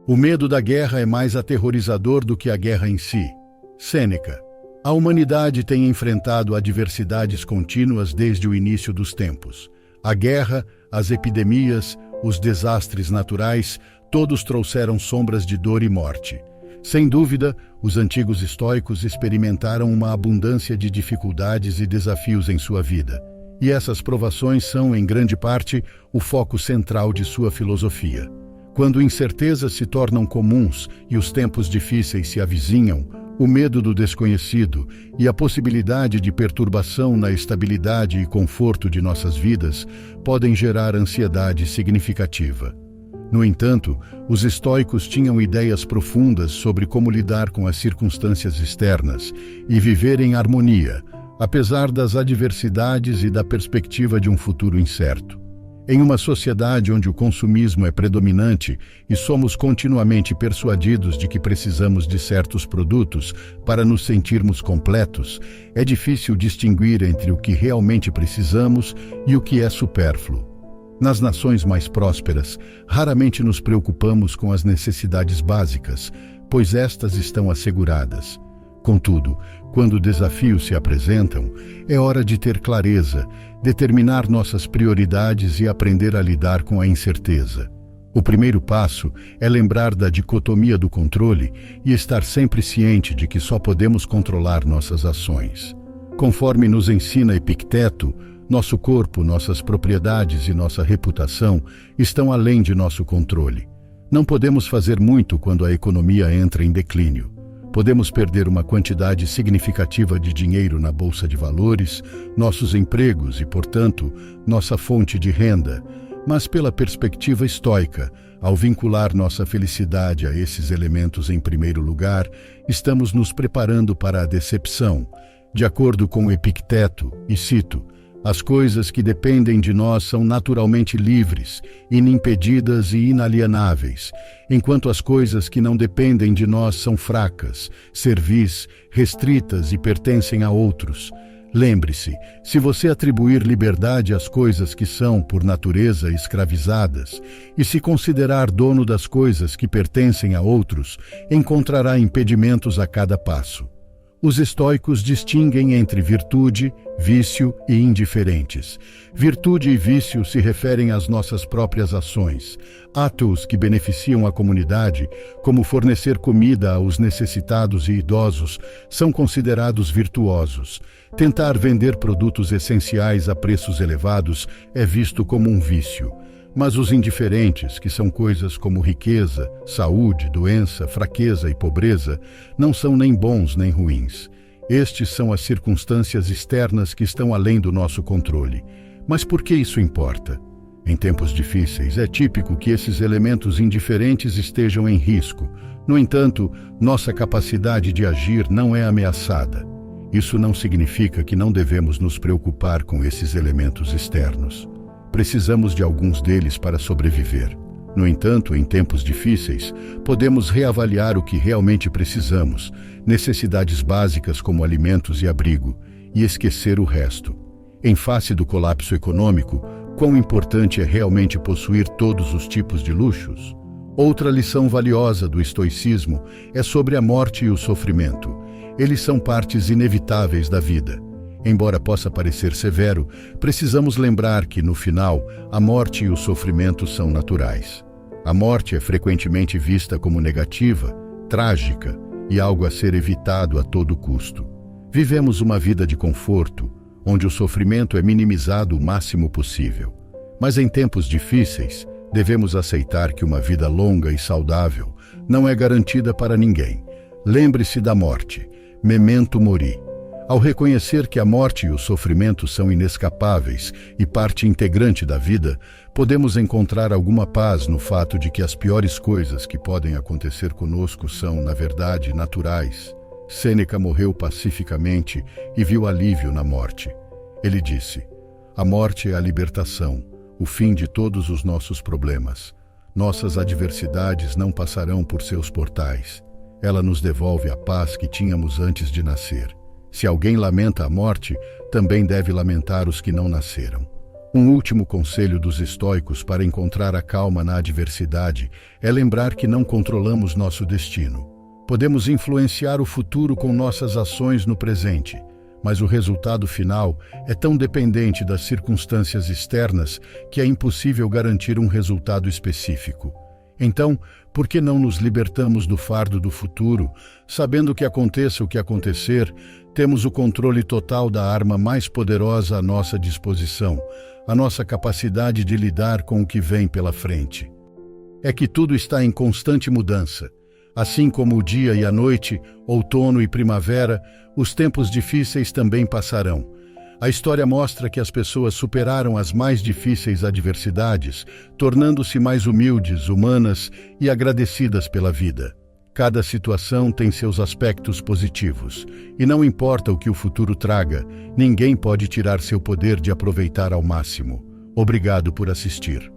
O medo da guerra é mais aterrorizador do que a guerra em si. Sêneca. A humanidade tem enfrentado adversidades contínuas desde o início dos tempos. A guerra, as epidemias, os desastres naturais, todos trouxeram sombras de dor e morte. Sem dúvida, os antigos estoicos experimentaram uma abundância de dificuldades e desafios em sua vida. E essas provações são, em grande parte, o foco central de sua filosofia. Quando incertezas se tornam comuns e os tempos difíceis se avizinham, o medo do desconhecido e a possibilidade de perturbação na estabilidade e conforto de nossas vidas podem gerar ansiedade significativa. No entanto, os estoicos tinham ideias profundas sobre como lidar com as circunstâncias externas e viver em harmonia, apesar das adversidades e da perspectiva de um futuro incerto. Em uma sociedade onde o consumismo é predominante e somos continuamente persuadidos de que precisamos de certos produtos para nos sentirmos completos, é difícil distinguir entre o que realmente precisamos e o que é supérfluo. Nas nações mais prósperas, raramente nos preocupamos com as necessidades básicas, pois estas estão asseguradas. Contudo, quando desafios se apresentam, é hora de ter clareza, determinar nossas prioridades e aprender a lidar com a incerteza. O primeiro passo é lembrar da dicotomia do controle e estar sempre ciente de que só podemos controlar nossas ações. Conforme nos ensina Epicteto, nosso corpo, nossas propriedades e nossa reputação estão além de nosso controle. Não podemos fazer muito quando a economia entra em declínio. Podemos perder uma quantidade significativa de dinheiro na bolsa de valores, nossos empregos e, portanto, nossa fonte de renda. Mas pela perspectiva estoica, ao vincular nossa felicidade a esses elementos em primeiro lugar, estamos nos preparando para a decepção. De acordo com Epicteto, e cito, as coisas que dependem de nós são naturalmente livres, inimpedidas e inalienáveis, enquanto as coisas que não dependem de nós são fracas, servis, restritas e pertencem a outros. Lembre-se, se você atribuir liberdade às coisas que são, por natureza, escravizadas, e se considerar dono das coisas que pertencem a outros, encontrará impedimentos a cada passo. Os estoicos distinguem entre virtude, vício e indiferentes. Virtude e vício se referem às nossas próprias ações. Atos que beneficiam a comunidade, como fornecer comida aos necessitados e idosos, são considerados virtuosos. Tentar vender produtos essenciais a preços elevados é visto como um vício. Mas os indiferentes, que são coisas como riqueza, saúde, doença, fraqueza e pobreza, não são nem bons nem ruins. Estes são as circunstâncias externas que estão além do nosso controle. Mas por que isso importa? Em tempos difíceis, é típico que esses elementos indiferentes estejam em risco. No entanto, nossa capacidade de agir não é ameaçada. Isso não significa que não devemos nos preocupar com esses elementos externos. Precisamos de alguns deles para sobreviver. No entanto, em tempos difíceis, podemos reavaliar o que realmente precisamos, necessidades básicas como alimentos e abrigo, e esquecer o resto. Em face do colapso econômico, quão importante é realmente possuir todos os tipos de luxos? Outra lição valiosa do estoicismo é sobre a morte e o sofrimento. Eles são partes inevitáveis da vida. Embora possa parecer severo, precisamos lembrar que, no final, a morte e o sofrimento são naturais. A morte é frequentemente vista como negativa, trágica e algo a ser evitado a todo custo. Vivemos uma vida de conforto, onde o sofrimento é minimizado o máximo possível. Mas em tempos difíceis, devemos aceitar que uma vida longa e saudável não é garantida para ninguém. Lembre-se da morte, memento mori. Ao reconhecer que a morte e o sofrimento são inescapáveis e parte integrante da vida, podemos encontrar alguma paz no fato de que as piores coisas que podem acontecer conosco são, na verdade, naturais. Sêneca morreu pacificamente e viu alívio na morte. Ele disse: a morte é a libertação, o fim de todos os nossos problemas. Nossas adversidades não passarão por seus portais. Ela nos devolve a paz que tínhamos antes de nascer. Se alguém lamenta a morte, também deve lamentar os que não nasceram. Um último conselho dos estoicos para encontrar a calma na adversidade é lembrar que não controlamos nosso destino. Podemos influenciar o futuro com nossas ações no presente, mas o resultado final é tão dependente das circunstâncias externas que é impossível garantir um resultado específico. Então, por que não nos libertamos do fardo do futuro, sabendo que aconteça o que acontecer, temos o controle total da arma mais poderosa à nossa disposição, a nossa capacidade de lidar com o que vem pela frente. É que tudo está em constante mudança. Assim como o dia e a noite, outono e primavera, os tempos difíceis também passarão. A história mostra que as pessoas superaram as mais difíceis adversidades, tornando-se mais humildes, humanas e agradecidas pela vida. Cada situação tem seus aspectos positivos, e não importa o que o futuro traga, ninguém pode tirar seu poder de aproveitar ao máximo. Obrigado por assistir.